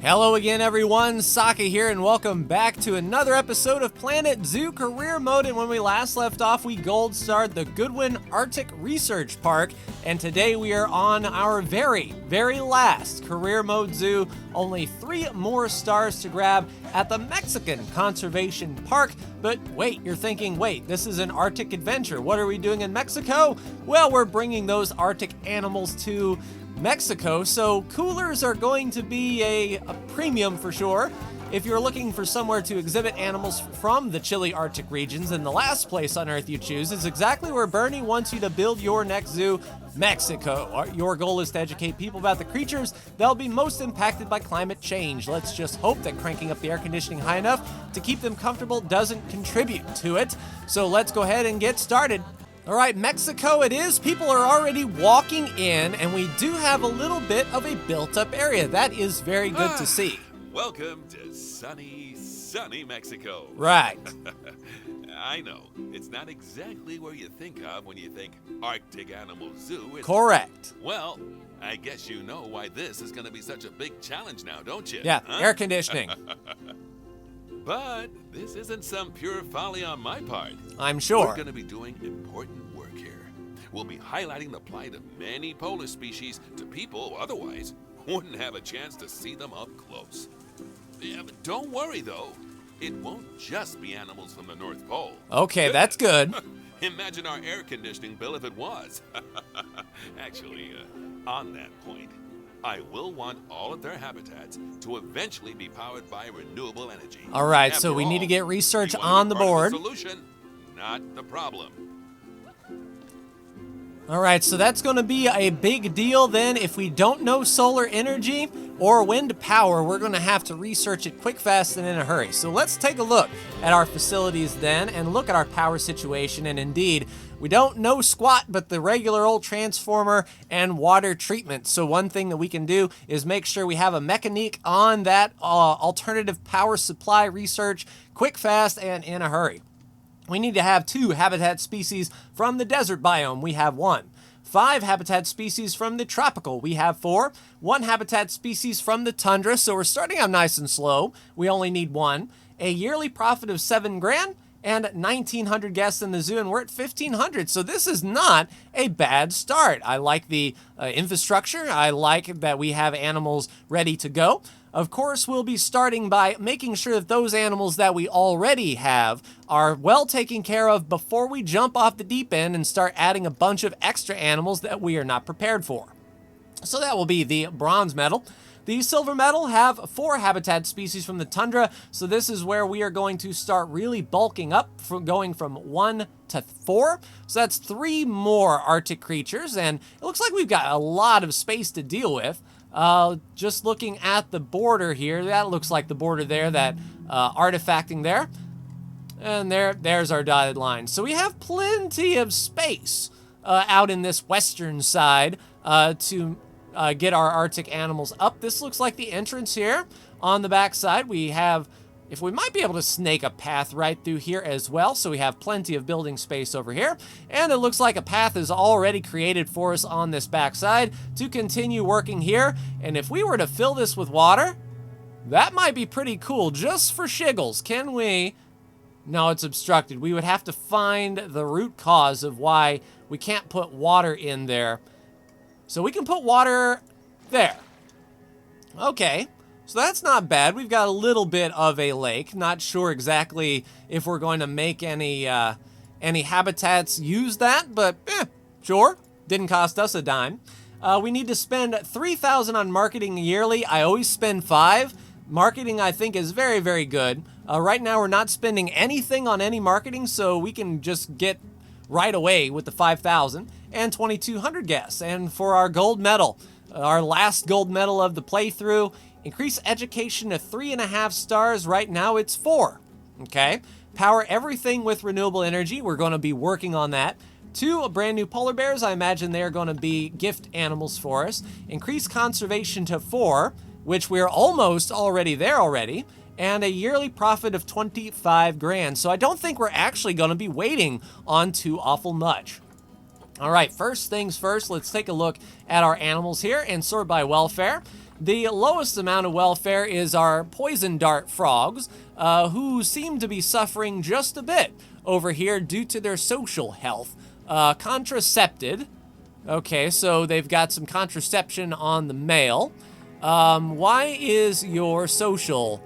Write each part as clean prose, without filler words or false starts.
Hello again everyone, Saka here and welcome back to another episode of Planet Zoo Career Mode. And when we last left off, we gold starred the Goodwin Arctic Research Park, and today we are on our very last Career Mode Zoo. Only 3 more stars to grab at the Mexican Conservation Park. But wait, you're thinking, wait, this is an Arctic adventure. What are we doing in Mexico? Well, we're bringing those Arctic animals to Mexico, so coolers are going to be a premium for sure. If you're looking for somewhere to exhibit animals from the chilly Arctic regions, then the last place on Earth you choose is exactly where Bernie wants you to build your next zoo, Mexico. Your goal is to educate people about the creatures that'll be most impacted by climate change. Let's just hope that cranking up the air conditioning high enough to keep them comfortable doesn't contribute to it. So let's go ahead and get started. All right, Mexico it is. People are already walking in, and we do have a little bit of a built-up area. That is very good to see. Welcome to sunny Mexico. Right. I know, it's not exactly where you think of when you think Arctic Animal Zoo. Correct. Well, I guess you know why this is going to be such a big challenge now, don't you? Yeah, huh? Air conditioning. But this isn't some pure folly on my part. I'm sure. We're going to be doing important work here. We'll be highlighting the plight of many polar species to people who otherwise wouldn't have a chance to see them up close. Yeah, but don't worry, though. It won't just be animals from the North Pole. Okay, that's good. Imagine our air conditioning bill if it was. Actually, on that point, I will want all of their habitats to eventually be powered by renewable energy. All right, After so we need to all, get research we want to on be the part board. of the solution, not the problem. All right, so that's going to be a big deal then. If we don't know solar energy or wind power, we're going to have to research it quick, fast, and in a hurry. So let's take a look at our facilities then and look at our power situation. And indeed, we don't know squat but the regular old transformer and water treatment. So one thing that we can do is make sure we have a mechanic on that alternative power supply research, quick, fast, and in a hurry. We need to have 2 habitat species from the desert biome. We have 1. 5 habitat species from the tropical. We have 4. 1 habitat species from the tundra. So we're starting out nice and slow. We only need 1. A yearly profit of $7 grand and 1,900 guests in the zoo, and we're at 1,500. So this is not a bad start. I like the infrastructure. I like that we have animals ready to go. Of course, we'll be starting by making sure that those animals that we already have are well taken care of before we jump off the deep end and start adding a bunch of extra animals that we are not prepared for. So that will be the bronze medal. The silver medal have 4 habitat species from the tundra, so this is where we are going to start really bulking up, from going from 1 to 4. So that's 3 more Arctic creatures, and it looks like we've got a lot of space to deal with. Just looking at the border here, that looks like the border there, that artifacting there. And there's our dotted line. So we have plenty of space out in this western side to get our Arctic animals up. This looks like the entrance here. On the back side, we have, if we might be able to snake a path right through here as well. So we have plenty of building space over here. And it looks like a path is already created for us on this back side to continue working here. And if we were to fill this with water, that might be pretty cool just for shiggles. Can we? No, it's obstructed. We would have to find the root cause of why we can't put water in there. So we can put water there. Okay. So that's not bad. We've got a little bit of a lake. Not sure exactly if we're going to make any habitats use that, but sure. Didn't cost us a dime. We need to spend $3,000 on marketing yearly. I always spend $5,000. Marketing, I think, is very good. Right now, we're not spending anything on any marketing, so we can just get right away with the $5,000 and 2,200 guests. And for our gold medal, our last gold medal of the playthrough, increase education to 3.5 stars. Right now it's 4. Okay. Power everything with renewable energy. We're going to be working on that. 2 brand new polar bears. I imagine they're going to be gift animals for us. Increase conservation to 4, which we're almost already there already. And a yearly profit of 25 grand. So I don't think we're actually going to be waiting on too awful much. All right, first things first, let's take a look at our animals here and sort by welfare. The lowest amount of welfare is our poison dart frogs, who seem to be suffering just a bit over here due to their social health. Contracepted. Okay, so they've got some contraception on the male. Why is your social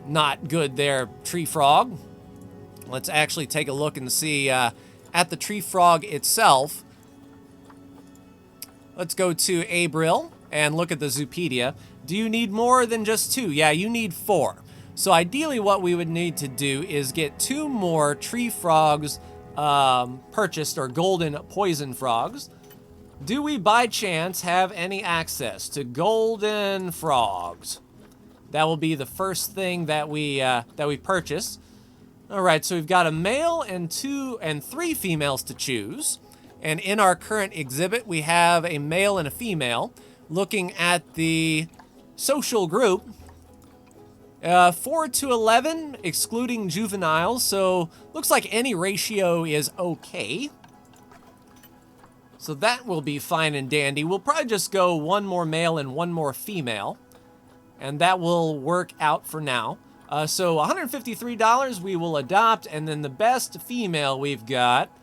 not good there, tree frog? Let's actually take a look and see at the tree frog itself. Let's go to Abril and look at the Zoopedia. Do you need more than just 2? Yeah, you need 4. So ideally what we would need to do is get 2 more tree frogs purchased, or golden poison frogs. Do we by chance have any access to golden frogs? That will be the first thing that we purchase. All right, so we've got a male and 3 females to choose. And in our current exhibit, we have a male and a female. Looking at the social group, 4 to 11, excluding juveniles. So looks like any ratio is okay. So that will be fine and dandy. We'll probably just go 1 more male and 1 more female. And that will work out for now. So $153 we will adopt. And then the best female we've got,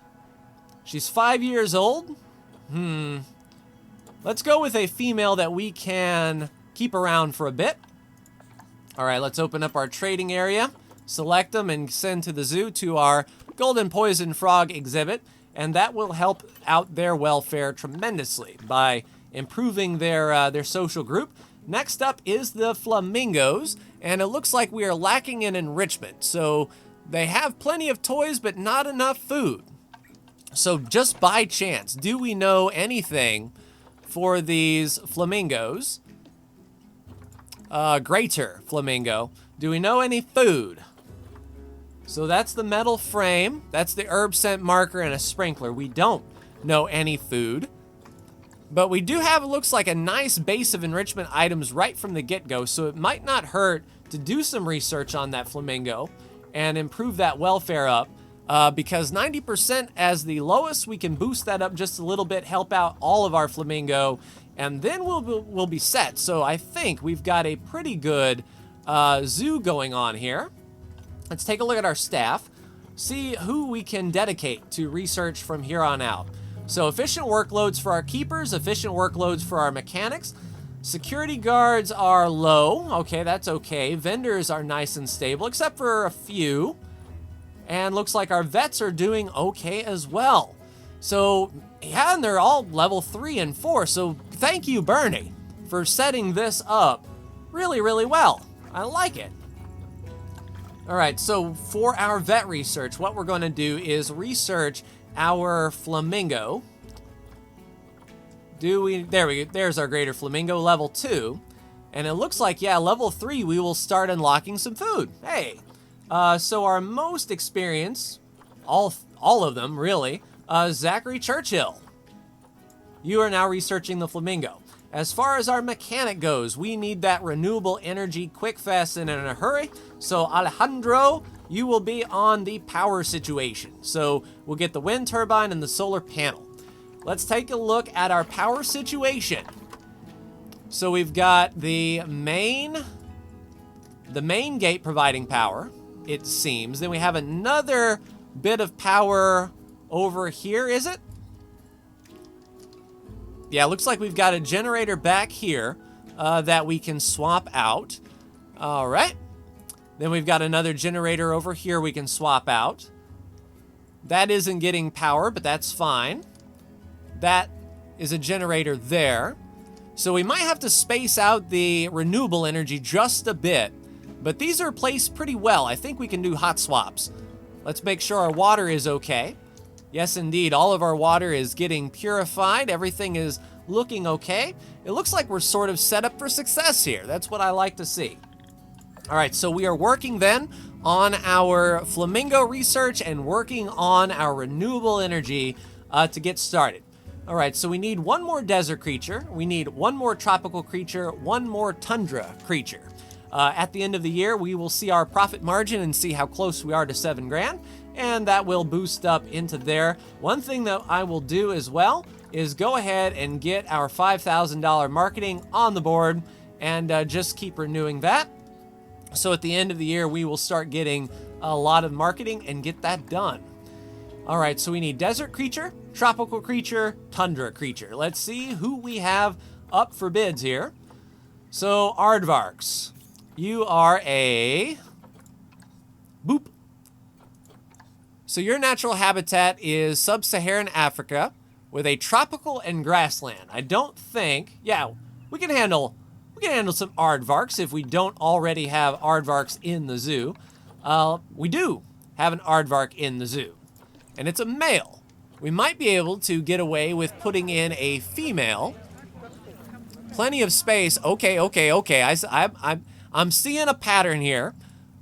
she's 5 years old. Let's go with a female that we can keep around for a bit. All right, let's open up our trading area, select them, and send to the zoo to our golden poison frog exhibit. And that will help out their welfare tremendously by improving their social group. Next up is the Flamingos, and it looks like we are lacking in enrichment. So they have plenty of toys, but not enough food. So just by chance, do we know anything for these Flamingos? Greater Flamingo. Do we know any food? So that's the metal frame. That's the herb scent marker and a sprinkler. We don't know any food. But we do have, it looks like, a nice base of enrichment items right from the get-go. So it might not hurt to do some research on that Flamingo and improve that welfare up. Because 90% as the lowest, we can boost that up just a little bit, help out all of our Flamingo, and then we'll be set. So I think we've got a pretty good zoo going on here. Let's take a look at our staff, see who we can dedicate to research from here on out. So efficient workloads for our keepers, efficient workloads for our mechanics. Security guards are low. Okay, that's okay. Vendors are nice and stable, except for a few. And looks like our vets are doing okay as well. So, yeah, and they're all level 3 and 4. So thank you, Bernie, for setting this up really, really well. I like it. All right, so for our vet research, what we're going to do is research our Flamingo. There we go. There's our greater Flamingo, level 2. And it looks like, yeah, level 3, we will start unlocking some food. Hey. So our most experienced, all of them, really, Zachary Churchill. You are now researching the Flamingo. As far as our mechanic goes, we need that renewable energy quick, fast, and in a hurry. So Alejandro, you will be on the power situation. So we'll get the wind turbine and the solar panel. Let's take a look at our power situation. So we've got the main gate providing power, it seems. Then we have another bit of power over here, is it? Yeah, it looks like we've got a generator back here that we can swap out. All right. Then we've got another generator over here we can swap out. That isn't getting power, but that's fine. That is a generator there. So we might have to space out the renewable energy just a bit. But these are placed pretty well. I think we can do hot swaps. Let's make sure our water is okay. Yes, indeed. All of our water is getting purified. Everything is looking okay. It looks like we're sort of set up for success here. That's what I like to see. All right, so we are working then on our Flamingo research and working on our renewable energy to get started. All right, so we need 1 more desert creature. We need 1 more tropical creature, 1 more tundra creature. At the end of the year, we will see our profit margin and see how close we are to 7 grand, and that will boost up into there. One thing that I will do as well is go ahead and get our $5,000 marketing on the board, and just keep renewing that. So at the end of the year, we will start getting a lot of marketing and get that done. All right, so we need desert creature, tropical creature, tundra creature. Let's see who we have up for bids here. So Aardvarks, you are a boop. So your natural habitat is sub-Saharan Africa with a tropical and grassland. I don't think, yeah, we can handle some aardvarks if we don't already have aardvarks in the zoo. We do have an aardvark in the zoo, and it's a male. We might be able to get away with putting in a female. Plenty of space. Okay. I'm seeing a pattern here.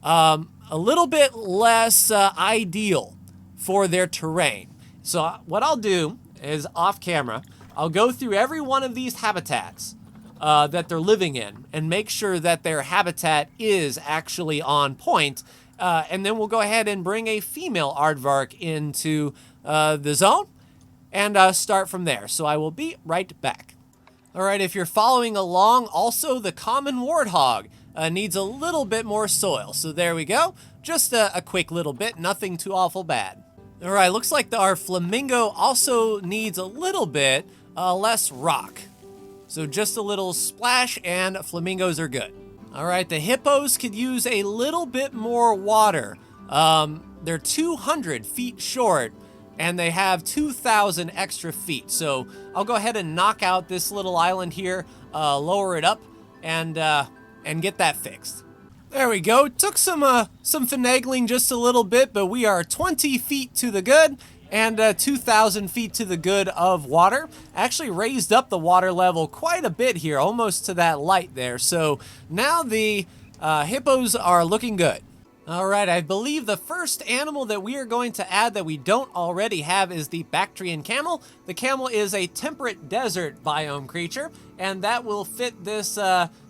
A little bit less ideal for their terrain. So what I'll do is off camera, I'll go through every one of these habitats that they're living in and make sure that their habitat is actually on point. And then we'll go ahead and bring a female aardvark into the zone and start from there. So I will be right back. All right, if you're following along, also the common warthog needs a little bit more soil. So there we go. Just a quick little bit, nothing too awful bad. All right, looks like our flamingo also needs a little bit less rock. So just a little splash and flamingos are good. All right, the hippos could use a little bit more water. They're 200 feet short and they have 2,000 extra feet. So I'll go ahead and knock out this little island here, lower it up, and get that fixed. There we go. Took some finagling just a little bit, but we are 20 feet to the good and 2,000 feet to the good of water. Actually raised up the water level quite a bit here, almost to that light there. So now the hippos are looking good. All right, I believe the first animal that we are going to add that we don't already have is the Bactrian Camel. The camel is a temperate desert biome creature, and that will fit this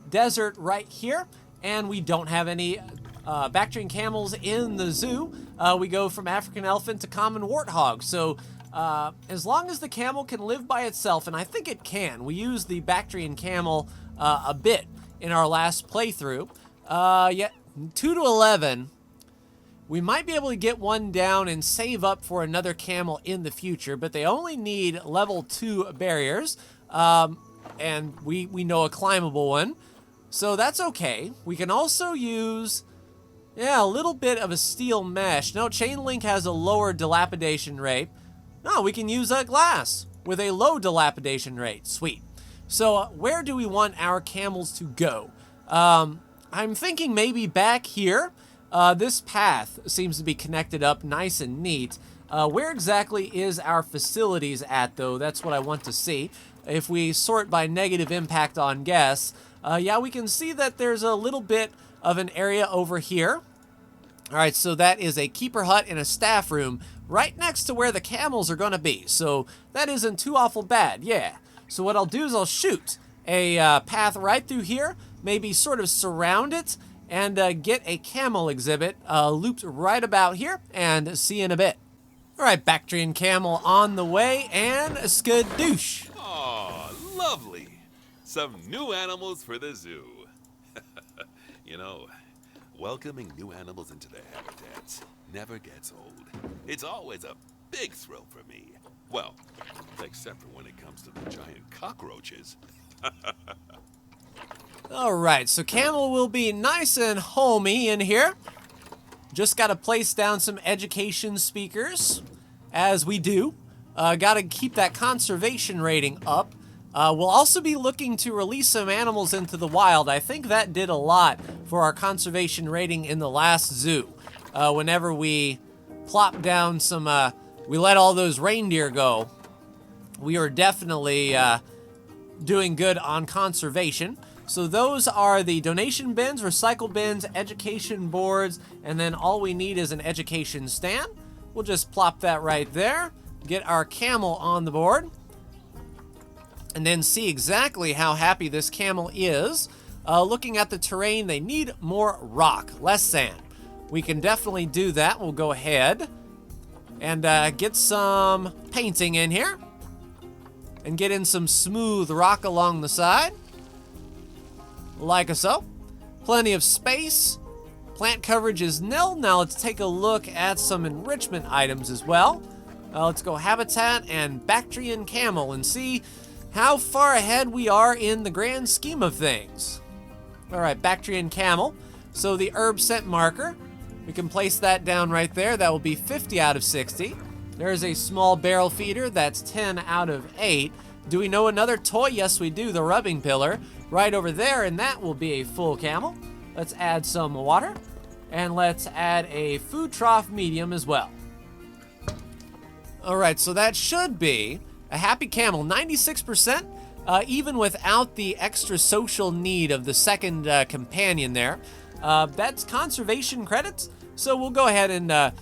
desert right here. And we don't have any Bactrian camels in the zoo. We go from African elephant to common warthog. So as long as the camel can live by itself, and I think it can. We used the Bactrian camel a bit in our last playthrough. 2 to 11. We might be able to get one down and save up for another camel in the future, but they only need level 2 barriers. And we know a climbable one. So that's okay. We can also use, a little bit of a steel mesh. No, chain link has a lower dilapidation rate. No, we can use a glass with a low dilapidation rate. Sweet. So where do we want our camels to go? I'm thinking maybe back here. This path seems to be connected up nice and neat. Where exactly is our facilities at, though? That's what I want to see. If we sort by negative impact on guests, we can see that there's a little bit of an area over here. All right, so that is a keeper hut and a staff room right next to where the camels are going to be. So that isn't too awful bad, yeah. So what I'll do is I'll shoot a path right through here, maybe sort of surround it, and get a camel exhibit looped right about here, and see you in a bit. All right, Bactrian Camel on the way, and skadoosh. Oh, lovely. Some new animals for the zoo. You know, welcoming new animals into their habitats never gets old. It's always a big thrill for me. Well, except for when it comes to the giant cockroaches. All right, so Camel will be nice and homey in here. Just got to place down some education speakers, as we do. Got to keep that conservation rating up. We'll also be looking to release some animals into the wild. I think that did a lot for our conservation rating in the last zoo. Whenever we plopped down some, we let all those reindeer go, we were definitely doing good on conservation. So those are the donation bins, recycle bins, education boards, and then all we need is an education stand. We'll just plop that right there, get our camel on the board, and then see exactly how happy this camel is. Looking at the terrain, they need more rock, less sand. We can definitely do that. We'll go ahead and get some painting in here and get in some smooth rock along the side. like so. Plenty of space. Plant coverage is nil. Now let's take a look at some enrichment items as well. Let's go habitat and Bactrian Camel and see how far ahead we are in the grand scheme of things. All right, Bactrian Camel. So the herb scent marker, we can place that down right there. That will be 50 out of 60. There's a small barrel feeder. That's 10 out of 8. Do we know another toy? Yes, we do. The rubbing pillar right over there, and that will be a full camel. Let's add some water, and let's add a food trough medium as well. All right, so that should be a happy camel, 96%, even without the extra social need of the second companion there. That's conservation credits, so we'll go ahead and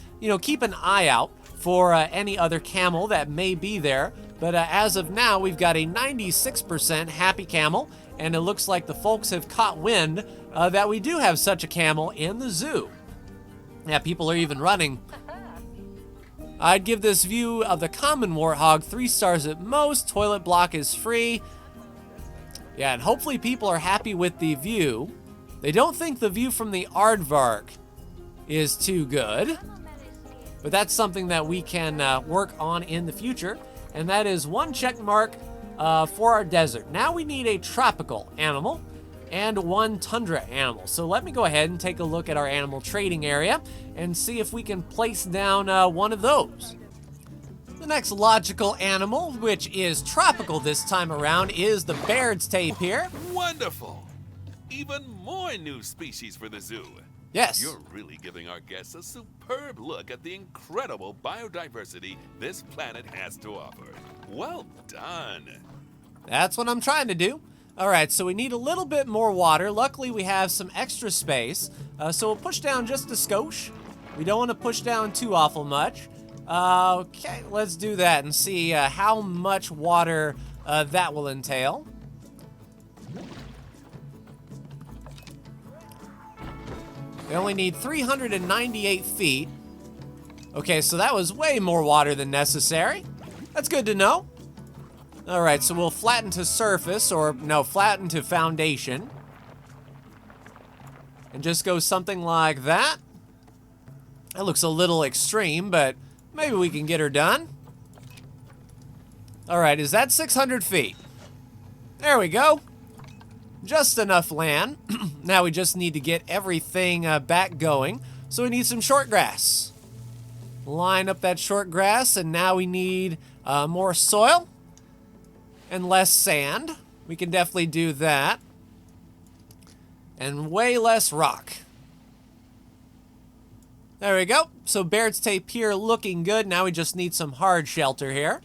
keep an eye out for any other camel that may be there. But as of now, we've got a 96% happy camel, and it looks like the folks have caught wind that we do have such a camel in the zoo. Yeah, people are even running. I'd give this view of the common warthog 3 stars at most. Toilet block is free. Yeah, and hopefully people are happy with the view. They don't think the view from the aardvark is too good, but that's something that we can work on in the future, and that is 1 check mark for our desert. Now we need a tropical animal and 1 tundra animal. So let me go ahead and take a look at our animal trading area and see if we can place down one of those. The next logical animal, which is tropical this time around, is the Baird's tapir. Wonderful! Even more new species for the zoo. Yes. You're really giving our guests a superb look at the incredible biodiversity this planet has to offer. Well done. That's what I'm trying to do. All right, so we need a little bit more water. Luckily, we have some extra space. So we'll push down just a skosh. We don't want to push down too awful much. Okay, let's do that and see how much water that will entail. We only need 398 feet. Okay, so that was way more water than necessary. That's good to know. All right, so we'll flatten to surface, or no, flatten to foundation. And just go something like that. That looks a little extreme, but maybe we can get her done. All right, is that 600 feet? There we go. Just enough land. Now we just need to get everything back going. So we need some short grass. Line up that short grass, and now we need more soil and less sand. We can definitely do that. And way less rock. There we go. So Baird's tapir looking good. Now we just need some hard shelter here.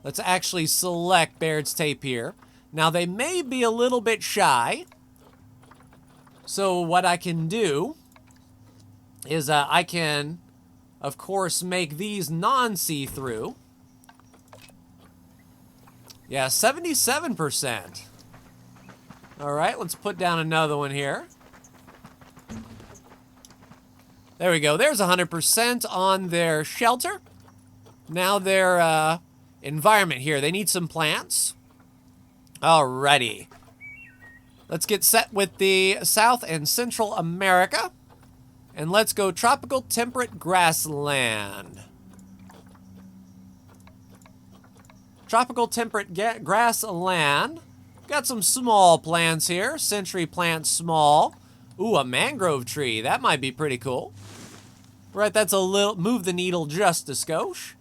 Let's actually select Baird's tapir. Now they may be a little bit shy. So what I can do is I can, of course, make these non-see-through. Yeah, 77%. All right, let's put down another one here. There we go. There's 100% on their shelter. Now their environment here. They need some plants. Alrighty. Let's get set with the South and Central America. And let's go tropical temperate grassland. Tropical temperate grassland. Got some small plants here. Century plant small. Ooh, a mangrove tree. That might be pretty cool. Right, that's a little, move the needle just a skosh.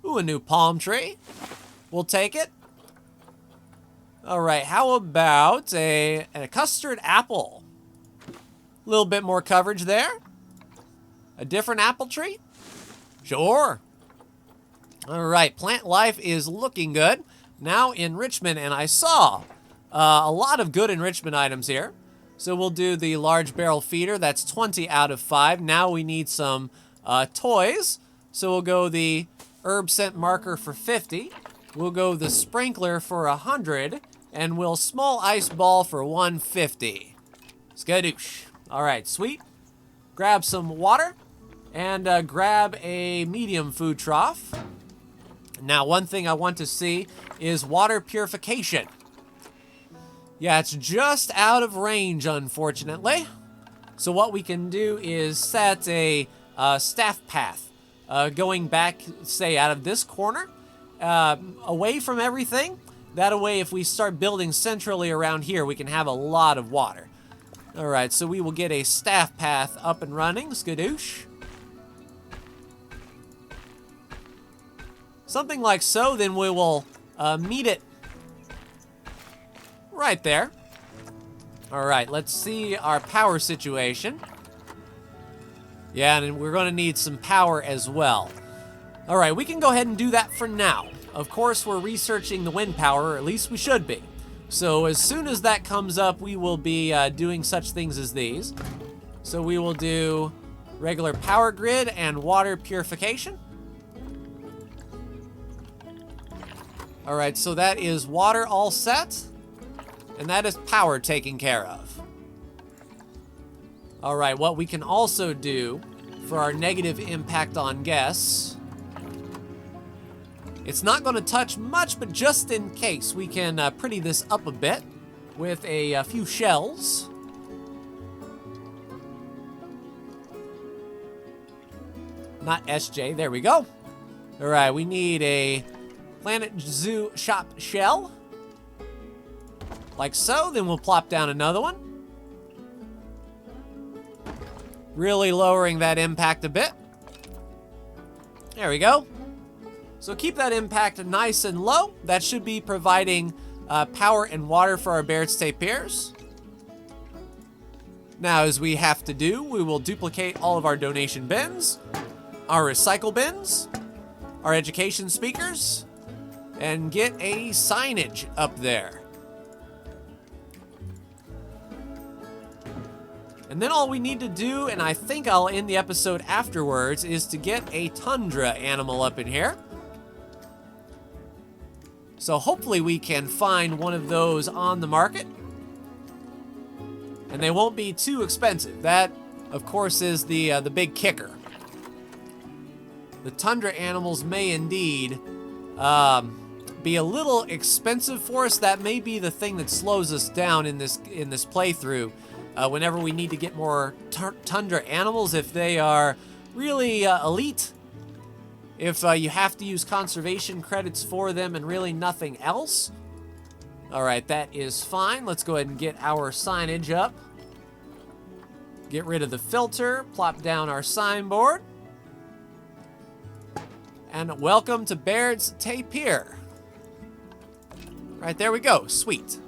Ooh, a new palm tree. We'll take it. All right, how about a custard apple? A little bit more coverage there. A different apple tree? Sure. All right, plant life is looking good. Now enrichment, and I saw a lot of good enrichment items here. So we'll do the large barrel feeder. That's 20 out of 5. Now we need some toys. So we'll go the herb scent marker for 50. We'll go the sprinkler for 100. And we'll small ice ball for 150. Skadoosh. All right, sweet. Grab some water and grab a medium food trough. Now, one thing I want to see is water purification. Yeah, it's just out of range, unfortunately. So what we can do is set a staff path going back, say, out of this corner, away from everything. That way, if we start building centrally around here, we can have a lot of water. All right, so we will get a staff path up and running. Skadoosh. Something like so, then we will meet it right there. All right, let's see our power situation. Yeah, and we're going to need some power as well. All right, we can go ahead and do that for now. Of course, we're researching the wind power, or at least we should be. So as soon as that comes up, we will be doing such things as these. So we will do regular power grid and water purification. All right, so that is water all set, and that is power taken care of. All right, what we can also do for our negative impact on guests, it's not going to touch much, but just in case, we can pretty this up a bit with a few shells. Not SJ, there we go. All right, we need a Planet Zoo Shop shell. Like so, then we'll plop down another one. Really lowering that impact a bit. There we go. So keep that impact nice and low. That should be providing power and water for our Baird's tapirs. Now, as we have to do, we will duplicate all of our donation bins, our recycle bins, our education speakers, and get a signage up there. And then all we need to do, and I think I'll end the episode afterwards, is to get a tundra animal up in here. So hopefully we can find one of those on the market. And they won't be too expensive. That, of course, is the big kicker. The tundra animals may indeed be a little expensive for us. That may be the thing that slows us down in this playthrough. Whenever we need to get more tundra animals, if they are really elite, if you have to use conservation credits for them and really nothing else. All right, that is fine. Let's go ahead and get our signage up. Get rid of the filter, plop down our signboard. And welcome to Baird's Tapir. Right, there we go, sweet.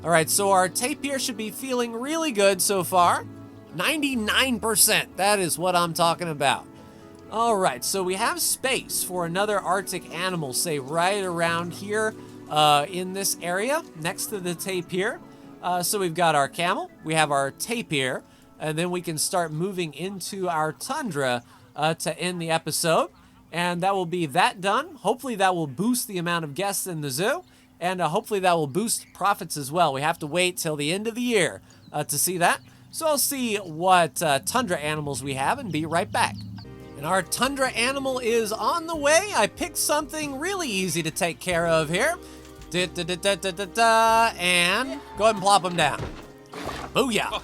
All right, so our tapir should be feeling really good so far. 99%, that is what I'm talking about. All right, so we have space for another Arctic animal, say right around here in this area next to the tapir. So we've got our camel, we have our tapir, and then we can start moving into our tundra to end the episode. And that will be that done. Hopefully that will boost the amount of guests in the zoo. And hopefully that will boost profits as well. We have to wait till the end of the year to see that. So I'll see what tundra animals we have and be right back. And our tundra animal is on the way. I picked something really easy to take care of here. And go ahead and plop them down. Booyah.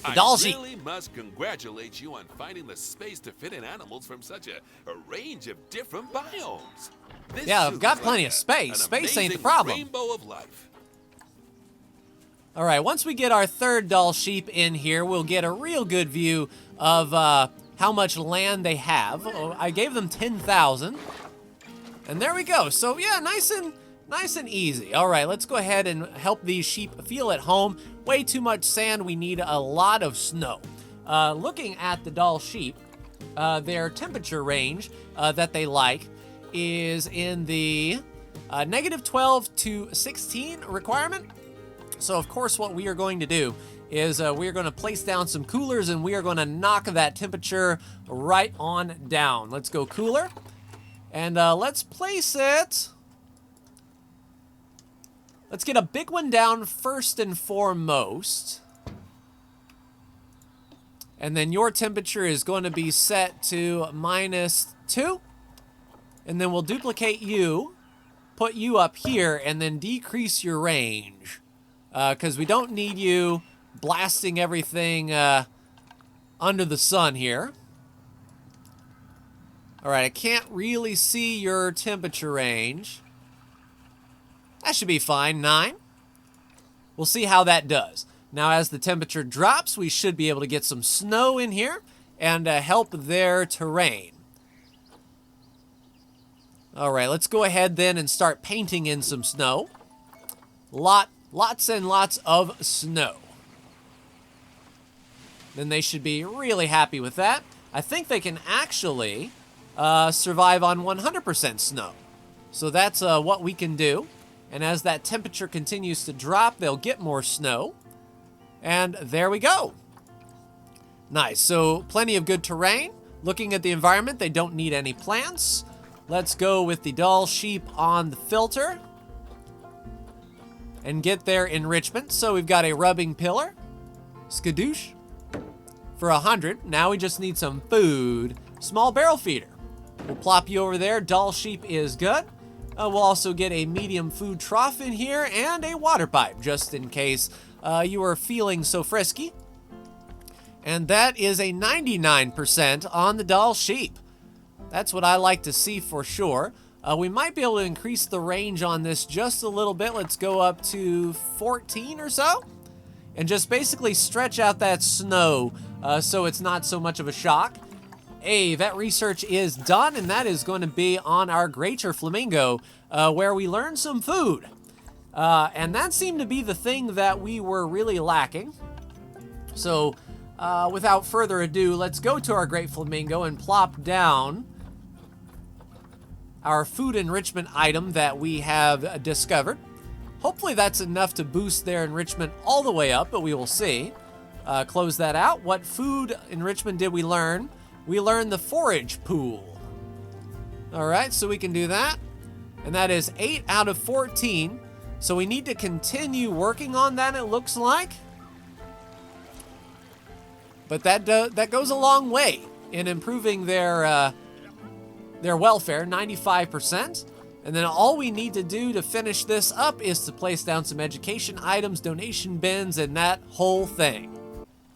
I really must congratulate you on finding the space to fit in animals from such a range of different biomes. This yeah, I've zoo got is plenty like of space. Space ain't the amazing problem. Rainbow of life. All right, once we get our third doll sheep in here, we'll get a real good view of how much land they have. Oh, I gave them 10,000. And there we go. So yeah, nice and easy. All right, let's go ahead and help these sheep feel at home. Way too much sand. We need a lot of snow. Looking at the doll sheep, their temperature range that they like is in the -12 to 16 requirement. So of course what we are going to do is we are going to place down some coolers and we are going to knock that temperature right on down. Let's go cooler. And let's place it. Let's get a big one down first and foremost. And then your temperature is going to be set to -2. And then we'll duplicate you, put you up here, and then decrease your range. because we don't need you blasting everything under the sun here. All right, I can't really see your temperature range. That should be fine, 9. We'll see how that does. Now, as the temperature drops, we should be able to get some snow in here and help their terrain. All right, let's go ahead then and start painting in some snow. Lots and lots of snow. Then they should be really happy with that. I think they can actually survive on 100% snow. So that's what we can do. And as that temperature continues to drop, they'll get more snow. And there we go. Nice. So plenty of good terrain. Looking at the environment, they don't need any plants. Let's go with the dull sheep on the filter and get their enrichment. So we've got a rubbing pillar. Skadoosh. For 100. Now we just need some food. Small barrel feeder. We'll plop you over there. Dull sheep is good. We'll also get a medium food trough in here and a water pipe, just in case you are feeling so frisky. And that is a 99% on the dull sheep. That's what I like to see for sure. We might be able to increase the range on this just a little bit. Let's go up to 14 or so. And just basically stretch out that snow so it's not so much of a shock. Hey, that research is done, and that is going to be on our Greater Flamingo, where we learned some food. And that seemed to be the thing that we were really lacking. So, without further ado, let's go to our Great Flamingo and plop down our food enrichment item that we have discovered. Hopefully that's enough to boost their enrichment all the way up, but we will see. Close that out. What food enrichment did we learn? We learned the Forage Pool. All right, so we can do that. And that is 8 out of 14. So we need to continue working on that, it looks like. But that goes a long way in improving their welfare, 95%. And then all we need to do to finish this up is to place down some education items, donation bins, and that whole thing.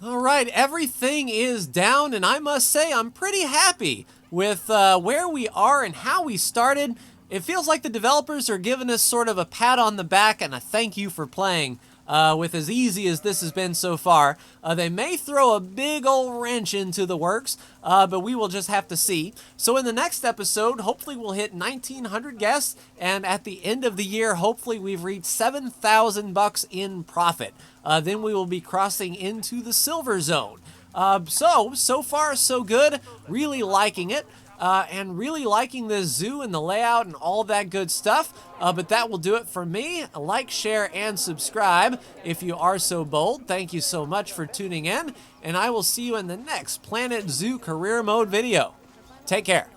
All right, everything is down, and I must say I'm pretty happy with where we are and how we started. It feels like the developers are giving us sort of a pat on the back and a thank you for playing with as easy as this has been so far. They may throw a big old wrench into the works, but we will just have to see. So in the next episode, hopefully we'll hit 1,900 guests, and at the end of the year, hopefully we've reached $7,000 in profit. Then we will be crossing into the silver zone. So far so good. Really liking it. And really liking this zoo and the layout and all that good stuff. But that will do it for me. Like, share, and subscribe if you are so bold. Thank you so much for tuning in, and I will see you in the next Planet Zoo Career Mode video. Take care.